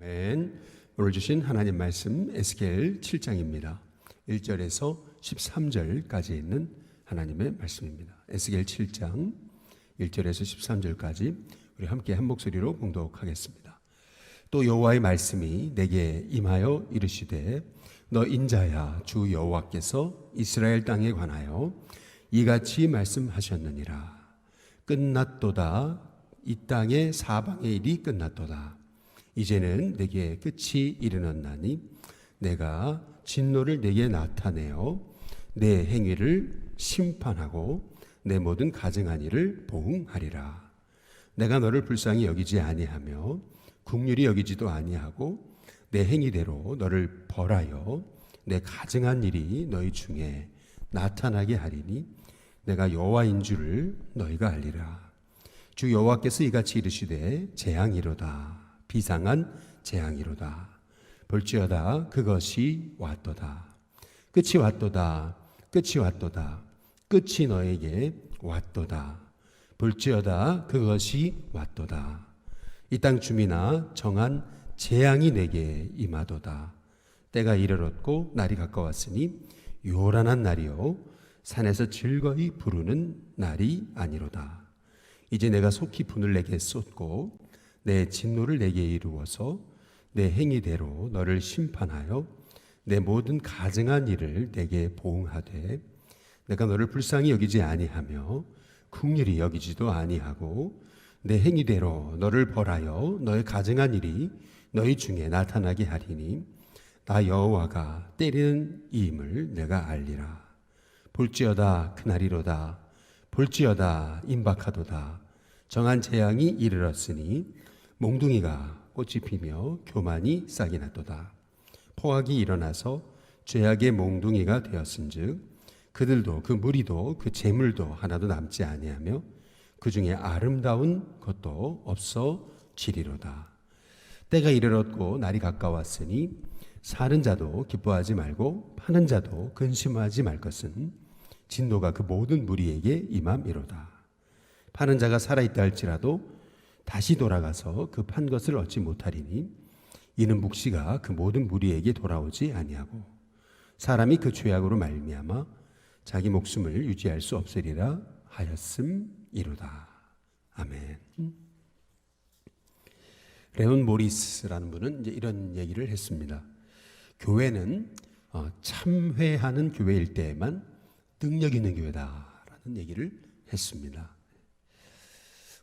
아멘. 오늘 주신 하나님 말씀 에스겔 7장입니다. 1절에서 13절까지 있는 하나님의 말씀입니다. 에스겔 7장 1절에서 13절까지 우리 함께 한 목소리로 봉독하겠습니다. 또 여호와의 말씀이 내게 임하여 이르시되 너 인자야, 주 여호와께서 이스라엘 땅에 관하여 이같이 말씀하셨느니라. 끝났도다. 이 땅의 사방의 일이 끝났도다. 이제는 내게 끝이 이르렀나니 내가 진노를 내게 나타내어 내 행위를 심판하고 내 모든 가증한 일을 보응하리라. 내가 너를 불쌍히 여기지 아니하며 긍휼히 여기지도 아니하고 내 행위대로 너를 벌하여 내 가증한 일이 너희 중에 나타나게 하리니 내가 여호와인 줄을 너희가 알리라. 주 여호와께서 이같이 이르시되 재앙이로다. 비상한 재앙이로다. 볼지어다 그것이 왔도다. 끝이 왔도다. 끝이 왔도다. 끝이 너에게 왔도다. 볼지어다 그것이 왔도다. 이 땅 주민아, 정한 재앙이 내게 임하도다. 때가 이르렀고 날이 가까웠으니 요란한 날이요 산에서 즐거이 부르는 날이 아니로다. 이제 내가 속히 분을 내게 쏟고 내 진노를 내게 이루어서 내 행위대로 너를 심판하여 내 모든 가증한 일을 내게 보응하되 내가 너를 불쌍히 여기지 아니하며 긍휼히 여기지도 아니하고 내 행위대로 너를 벌하여 너의 가증한 일이 너희 중에 나타나게 하리니 나 여호와가 때리는 이임을 내가 알리라. 볼지어다 그날이로다. 볼지어다 임박하도다. 정한 재앙이 이르렀으니 몽둥이가 꽃이 피며 교만이 싹이 났도다. 포악이 일어나서 죄악의 몽둥이가 되었은즉 그들도 그 무리도 그 재물도 하나도 남지 아니하며 그 중에 아름다운 것도 없어지리로다. 때가 이르렀고 날이 가까웠으니 사는 자도 기뻐하지 말고 파는 자도 근심하지 말 것은 진노가 그 모든 무리에게 임함이로다. 파는 자가 살아있다 할지라도 다시 돌아가서 그 판 것을 얻지 못하리니 이는 묵시가 그 모든 무리에게 돌아오지 아니하고 사람이 그 죄악으로 말미암아 자기 목숨을 유지할 수 없으리라 하였음이로다. 아멘. 레온 모리스라는 분은 이제 이런 얘기를 했습니다. 교회는 참회하는 교회일 때에만 능력 있는 교회다라는 얘기를 했습니다.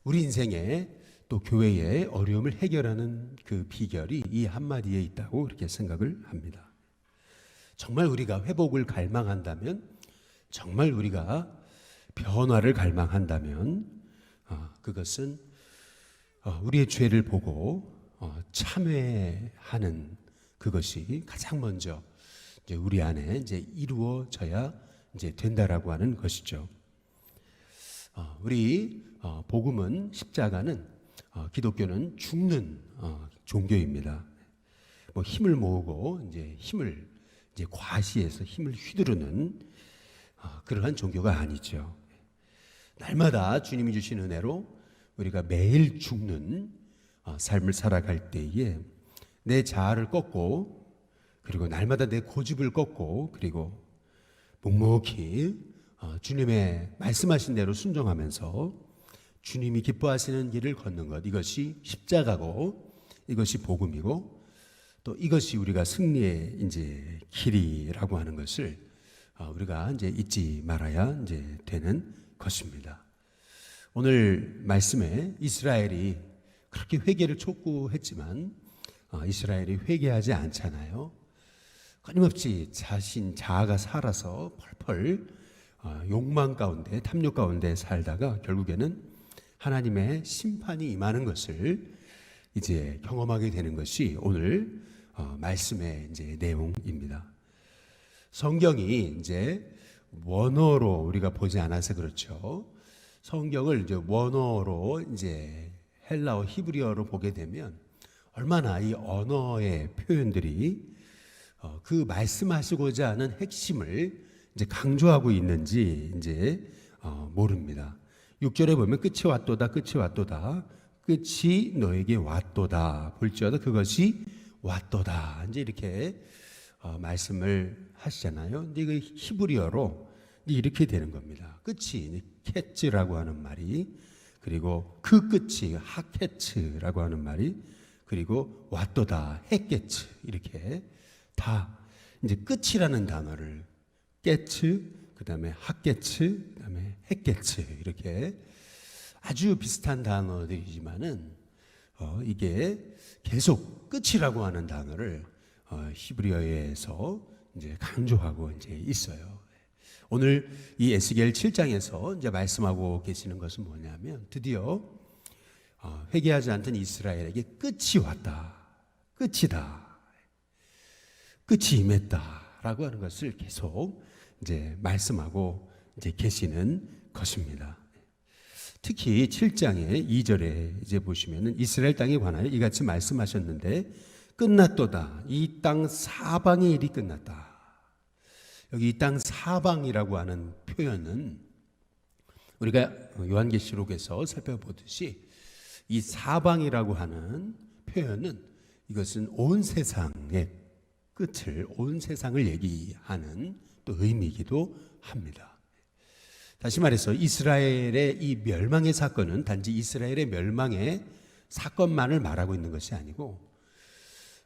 우리 인생에 또 교회의 어려움을 해결하는 그 비결이 이 한마디에 있다고 그렇게 생각을 합니다. 정말 우리가 회복을 갈망한다면, 정말 우리가 변화를 갈망한다면 그것은 우리의 죄를 보고 참회하는 그것이 가장 먼저 이제 우리 안에 이제 이루어져야 이제 된다라고 하는 것이죠. 우리 복음은 십자가는 기독교는 죽는 종교입니다. 뭐 힘을 모으고 이제 힘을 이제 과시해서 힘을 휘두르는 그러한 종교가 아니죠. 날마다 주님이 주신 은혜로 우리가 매일 죽는 삶을 살아갈 때에 내 자아를 꺾고 그리고 날마다 내 고집을 꺾고 그리고 묵묵히 주님의 말씀하신 대로 순종하면서 주님이 기뻐하시는 길을 걷는 것, 이것이 십자가고 이것이 복음이고 또 이것이 우리가 승리의 이제 길이라고 하는 것을 우리가 이제 잊지 말아야 이제 되는 것입니다. 오늘 말씀에 이스라엘이 그렇게 회개를 촉구했지만 이스라엘이 회개하지 않잖아요. 끊임없이 자신 자아가 살아서 펄펄 욕망 가운데 탐욕 가운데 살다가 결국에는 하나님의 심판이 임하는 것을 이제 경험하게 되는 것이 오늘 말씀의 이제 내용입니다. 성경이 이제 원어로 우리가 보지 않아서 그렇죠. 성경을 이제 원어로 이제 헬라어 히브리어로 보게 되면 얼마나 이 언어의 표현들이 그 말씀하시고자 하는 핵심을 이제 강조하고 있는지 이제 모릅니다. 6절에 보면 끝이 왔도다 끝이 왔도다 끝이 너에게 왔도다. 볼지어다 그것이 왔도다. 이제 이렇게 말씀을 하시잖아요. 근데 이거 히브리어로 이렇게 되는 겁니다. 끝이 캐츠라고 하는 말이, 그리고 그 끝이 하케츠라고 하는 말이, 그리고 왔도다 헤케츠, 이렇게 다 이제 끝이라는 단어를 깨츠, 그다음에 하케츠, 그다음에 헤케츠, 이렇게 아주 비슷한 단어들이지만은 이게 계속 끝이라고 하는 단어를 히브리어에서 이제 강조하고 이제 있어요. 오늘 이 에스겔 7장에서 이제 말씀하고 계시는 것은 뭐냐면, 드디어 회개하지 않던 이스라엘에게 끝이 왔다, 끝이다, 끝이 임했다라고 하는 것을 계속 이제 말씀하고 이제 계시는 것입니다. 특히 7장의 2절에 이제 보시면은 이스라엘 땅에 관하여 이같이 말씀하셨는데 끝났도다. 이 땅 사방의 일이 끝났다. 여기 이 땅 사방이라고 하는 표현은 우리가 요한계시록에서 살펴보듯이 이 사방이라고 하는 표현은 이것은 온 세상의 끝을, 온 세상을 얘기하는 또 의미이기도 합니다. 다시 말해서 이스라엘의 이 멸망의 사건은 단지 이스라엘의 멸망의 사건만을 말하고 있는 것이 아니고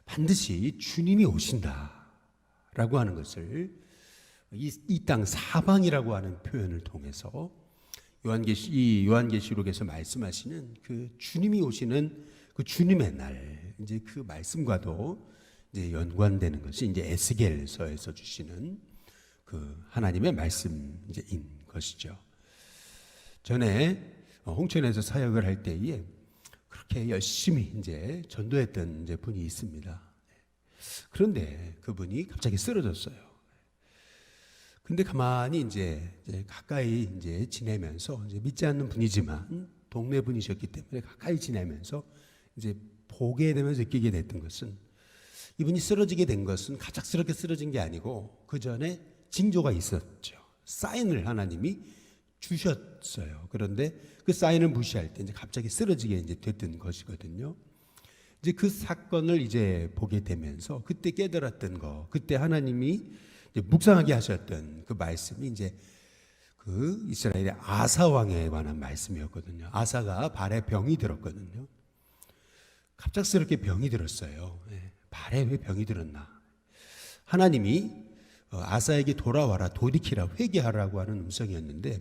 반드시 주님이 오신다라고 하는 것을 이 땅 사방이라고 하는 표현을 통해서 요한계시록에서 말씀하시는 그 주님이 오시는 그 주님의 날, 이제 그 말씀과도 이제 연관되는 것이 이제 에스겔서에서 주시는 그 하나님의 말씀인 것이죠. 전에 홍천에서 사역을 할 때에 그렇게 열심히 이제 전도했던 이제 분이 있습니다. 그런데 그분이 갑자기 쓰러졌어요. 근데 가만히 이제 가까이 이제 지내면서, 이제 믿지 않는 분이지만 동네 분이셨기 때문에 가까이 지내면서 이제 보게 되면서 느끼게 됐던 것은, 이분이 쓰러지게 된 것은 갑작스럽게 쓰러진 게 아니고 그 전에 징조가 있었죠. 사인을 하나님이 주셨어요. 그런데 그 사인을 무시할 때 이제 갑자기 쓰러지게 이제 됐던 것이거든요. 이제 그 사건을 이제 보게 되면서 그때 깨달았던 거, 그때 하나님이 이제 묵상하게 하셨던 그 말씀이 이제 그 이스라엘의 아사 왕에 관한 말씀이었거든요. 아사가 발에 병이 들었거든요. 갑작스럽게 병이 들었어요. 발에 왜 병이 들었나? 하나님이 아사에게 돌아와라, 돌이키라, 회개하라고 하는 음성이었는데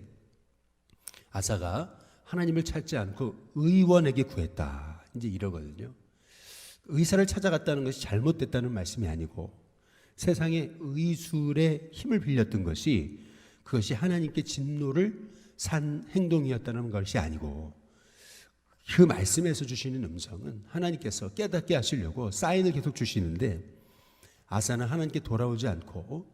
아사가 하나님을 찾지 않고 의원에게 구했다, 이제 이러거든요. 의사를 찾아갔다는 것이 잘못됐다는 말씀이 아니고 세상의 의술의 힘을 빌렸던 것이, 그것이 하나님께 진노를 산 행동이었다는 것이 아니고, 그 말씀에서 주시는 음성은 하나님께서 깨닫게 하시려고 사인을 계속 주시는데, 아사는 하나님께 돌아오지 않고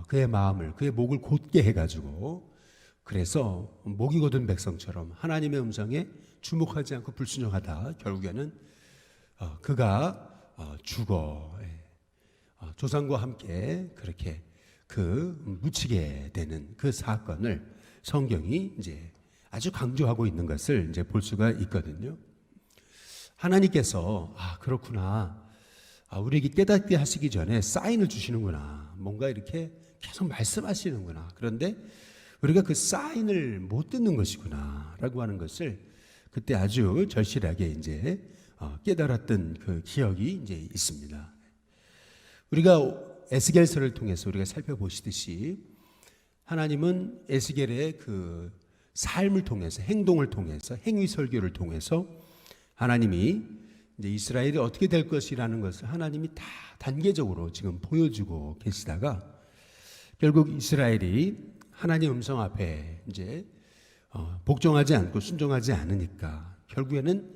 그의 마음을, 그의 목을 곧게 해가지고, 그래서 목이 곧은 백성처럼 하나님의 음성에 주목하지 않고 불순종하다 결국에는 그가 죽어 조상과 함께 그렇게 묻히게 되는 그 사건을 성경이 이제 아주 강조하고 있는 것을 이제 볼 수가 있거든요. 하나님께서 그렇구나, 우리에게 깨닫게 하시기 전에 사인을 주시는구나, 뭔가 이렇게 계속 말씀하시는구나, 그런데 우리가 그 사인을 못 듣는 것이구나라고 하는 것을 그때 아주 절실하게 이제 깨달았던 그 기억이 이제 있습니다. 우리가 에스겔서를 통해서 우리가 살펴보시듯이 하나님은 에스겔의 그 삶을 통해서, 행동을 통해서, 행위 설교를 통해서 하나님이 이제 이스라엘이 어떻게 될 것이라는 것을 하나님이 다 단계적으로 지금 보여주고 계시다가, 결국 이스라엘이 하나님 음성 앞에 이제 복종하지 않고 순종하지 않으니까 결국에는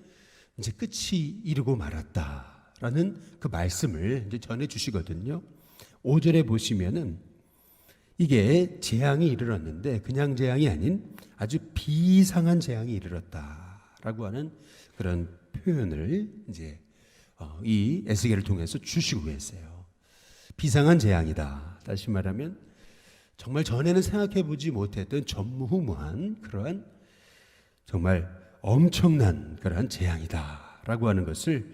이제 끝이 이르고 말았다라는 그 말씀을 이제 전해 주시거든요. 5절에 보시면은 이게 재앙이 이르렀는데 그냥 재앙이 아닌 아주 비상한 재앙이 이르렀다라고 하는 그런 표현을 이제 이 에스겔을 통해서 주시고 계세요. 비상한 재앙이다. 다시 말하면 정말 전에는 생각해 보지 못했던 전무후무한 그러한 정말 엄청난 그러한 재앙이다라고 하는 것을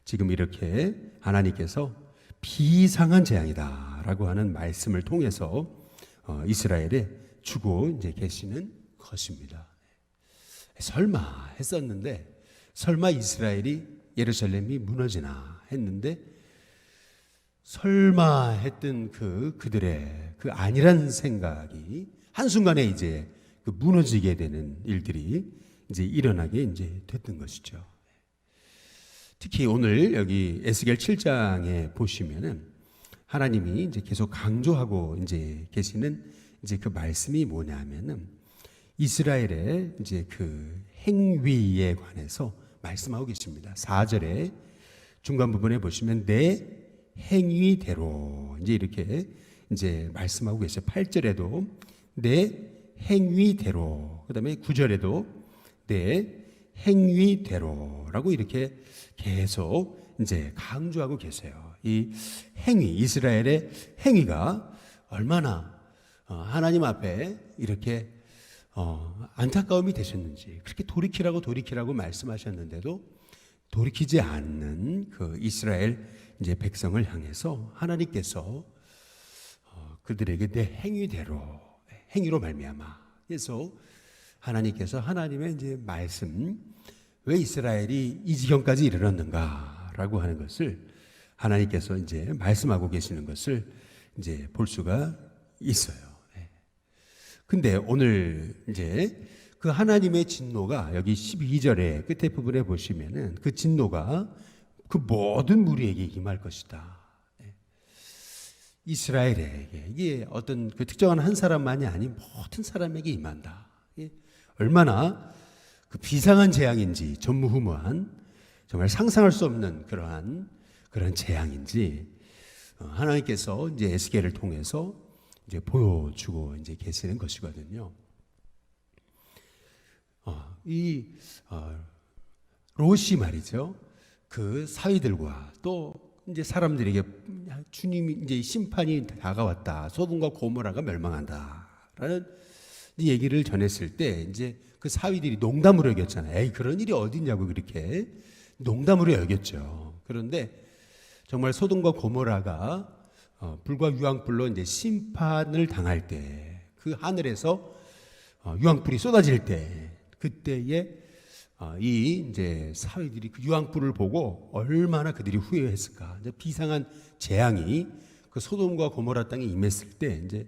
지금 이렇게 하나님께서 비상한 재앙이다라고 하는 말씀을 통해서 이스라엘에 주고 이제 계시는 것입니다. 설마 했었는데, 설마 이스라엘이 예루살렘이 무너지나 했는데, 설마 했던 그들의 그 아니란 생각이 한순간에 이제 그 무너지게 되는 일들이 이제 일어나게 이제 됐던 것이죠. 특히 오늘 여기 에스겔 7장에 보시면은 하나님이 이제 계속 강조하고 이제 계시는 이제 그 말씀이 뭐냐면은 이스라엘의 이제 그 행위에 관해서 말씀하고 계십니다. 4절에 중간 부분에 보시면 내 행위대로 이제 이렇게 이제 말씀하고 계세요. 8절에도 내 행위대로, 그다음에 9절에도 내 행위대로라고 이렇게 계속 이제 강조하고 계세요. 이 행위, 이스라엘의 행위가 얼마나 하나님 앞에 이렇게 안타까움이 되셨는지, 그렇게 돌이키라고 말씀하셨는데도 돌이키지 않는 그 이스라엘 이제 백성을 향해서 하나님께서 그들에게 내 행위로 말미암아, 그래서 하나님께서 하나님의 이제 말씀, 왜 이스라엘이 이 지경까지 이르렀는가라고 하는 것을 하나님께서 이제 말씀하고 계시는 것을 이제 볼 수가 있어요. 근데 오늘 이제 그 하나님의 진노가 여기 12절의 끝에 부분에 보시면은 그 진노가 그 모든 무리에게 임할 것이다. 이스라엘에게, 이게 어떤 그 특정한 한 사람만이 아닌 모든 사람에게 임한다. 얼마나 그 비상한 재앙인지, 전무후무한, 정말 상상할 수 없는 그런 재앙인지 하나님께서 이제 에스겔을 통해서 이제 보여주고 이제 계시는 것이거든요. 롯이 말이죠. 그 사위들과 또 이제 사람들에게 주님이 이제 심판이 다가왔다. 소돔과 고모라가 멸망한다라는 얘기를 전했을 때 이제 그 사위들이 농담으로 여겼잖아요. 에이, 그런 일이 어딨냐고 그렇게 농담으로 여겼죠. 그런데 정말 소돔과 고모라가 불과 유황불로 이제 심판을 당할 때, 그 하늘에서 유황불이 쏟아질 때, 그때에 이 이제 사위들이 그 유황불을 보고 얼마나 그들이 후회했을까. 이제 비상한 재앙이 그 소돔과 고모라 땅에 임했을 때 이제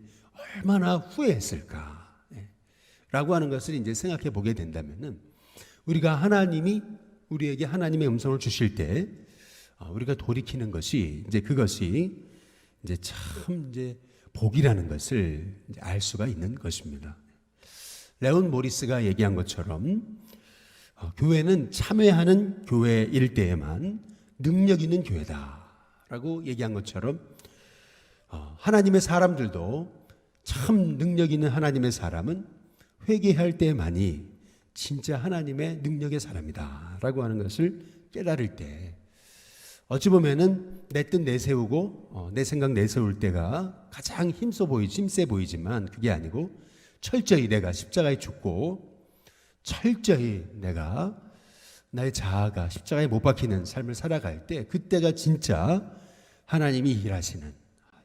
얼마나 후회했을까. 라고 하는 것을 이제 생각해 보게 된다면은, 우리가 하나님이 우리에게 하나님의 음성을 주실 때 우리가 돌이키는 것이 이제 그것이 이제 참 이제 복이라는 것을 이제 알 수가 있는 것입니다. 레온 모리스가 얘기한 것처럼 교회는 참여하는 교회일 때에만 능력 있는 교회다라고 얘기한 것처럼 하나님의 사람들도 참 능력 있는 하나님의 사람은 회개할 때만이 진짜 하나님의 능력의 사람이다라고 하는 것을 깨달을 때, 어찌 보면은 내 뜻 내세우고 내 생각 내세울 때가 가장 힘세 보이지만 그게 아니고 철저히 내가 십자가에 죽고 철저히 내가 나의 자아가 십자가에 못 박히는 삶을 살아갈 때, 그때가 진짜 하나님이 일하시는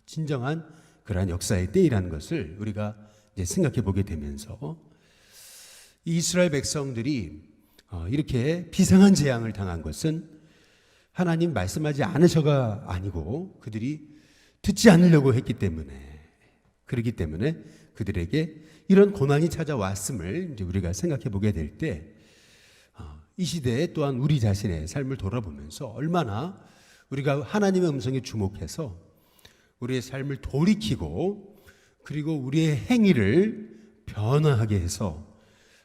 진정한 그러한 역사의 때이라는 것을 우리가 이제 생각해 보게 되면서, 이스라엘 백성들이 이렇게 비상한 재앙을 당한 것은 하나님 말씀하지 않으셔가 아니고 그들이 듣지 않으려고 했기 때문에, 그렇기 때문에 그들에게 이런 고난이 찾아왔음을 이제 우리가 생각해 보게 될 때, 이 시대에 또한 우리 자신의 삶을 돌아보면서 얼마나 우리가 하나님의 음성에 주목해서 우리의 삶을 돌이키고, 그리고 우리의 행위를 변화하게 해서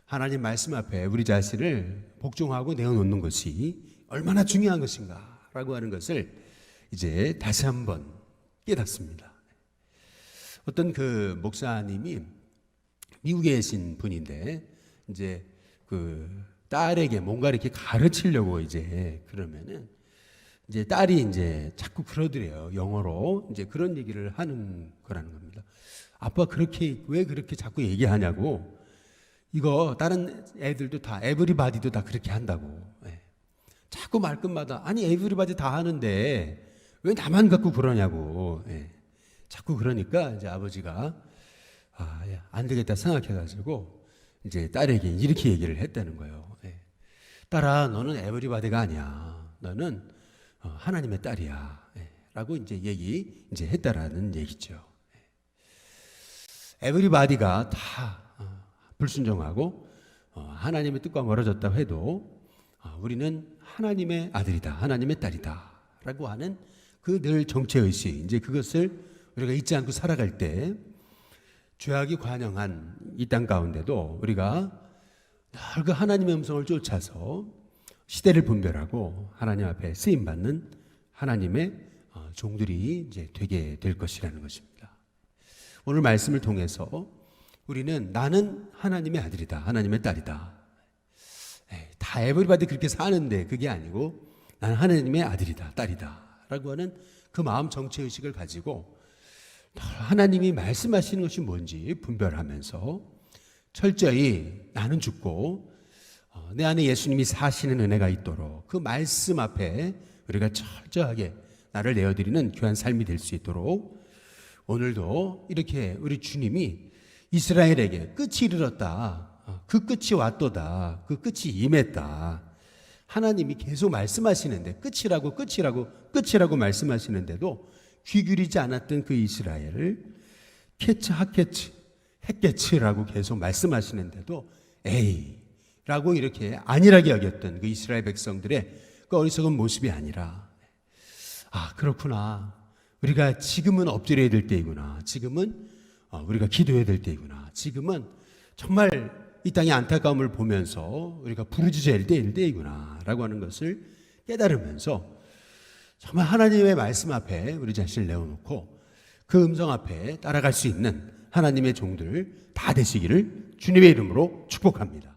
하나님 말씀 앞에 우리 자신을 복종하고 내어놓는 것이 얼마나 중요한 것인가라고 하는 것을 이제 다시 한번 깨닫습니다. 어떤 그 목사님이 미국에 계신 분인데, 이제 그 딸에게 뭔가 이렇게 가르치려고 이제 그러면은 이제 딸이 이제 자꾸 그러더래요. 영어로 이제 그런 얘기를 하는 거라는 겁니다. 아빠 왜 그렇게 자꾸 얘기하냐고. 이거 다른 애들도 다 에브리바디도 다 그렇게 한다고. 예. 자꾸 말끝마다 아니 에브리바디 다 하는데 왜 나만 갖고 그러냐고. 예. 자꾸 그러니까 이제 아버지가 안 되겠다 생각해가지고 이제 딸에게 이렇게 얘기를 했다는 거예요. 예. 딸아, 너는 에브리바디가 아니야. 너는 하나님의 딸이야. 예. 라고 이제 이제 했다라는 얘기죠. 에브리바디가 다 불순종하고 하나님의 뜻과 멀어졌다고 해도 우리는 하나님의 아들이다, 하나님의 딸이다 라고 하는 그 늘 정체의식, 이제 그것을 우리가 잊지 않고 살아갈 때 죄악이 관영한 이 땅 가운데도 우리가 늘 그 하나님의 음성을 쫓아서 시대를 분별하고 하나님 앞에 쓰임받는 하나님의 종들이 이제 되게 될 것이라는 것입니다. 오늘 말씀을 통해서 우리는 나는 하나님의 아들이다, 하나님의 딸이다. 다 에브리바디 그렇게 사는데 그게 아니고 나는 하나님의 아들이다, 딸이다 라고 하는 그 마음 정체의식을 가지고 하나님이 말씀하시는 것이 뭔지 분별하면서 철저히 나는 죽고 내 안에 예수님이 사시는 은혜가 있도록 그 말씀 앞에 우리가 철저하게 나를 내어드리는 귀한 삶이 될 수 있도록 오늘도 이렇게 우리 주님이 이스라엘에게 끝이 이르렀다, 그 끝이 왔도다, 그 끝이 임했다, 하나님이 계속 말씀하시는데 끝이라고 말씀하시는데도 귀 기울이지 않았던 그 이스라엘을 캐츠 핫캐츠 햇캐츠라고 계속 말씀하시는데도 에이 라고 이렇게 안일하게 여겼던 그 이스라엘 백성들의 그 어리석은 모습이 아니라 그렇구나, 우리가 지금은 엎드려야 될 때이구나, 지금은 우리가 기도해야 될 때이구나, 지금은 정말 이 땅의 안타까움을 보면서 우리가 부르짖어야 될 때이구나 라고 하는 것을 깨달으면서 정말 하나님의 말씀 앞에 우리 자신을 내어놓고 그 음성 앞에 따라갈 수 있는 하나님의 종들 다 되시기를 주님의 이름으로 축복합니다.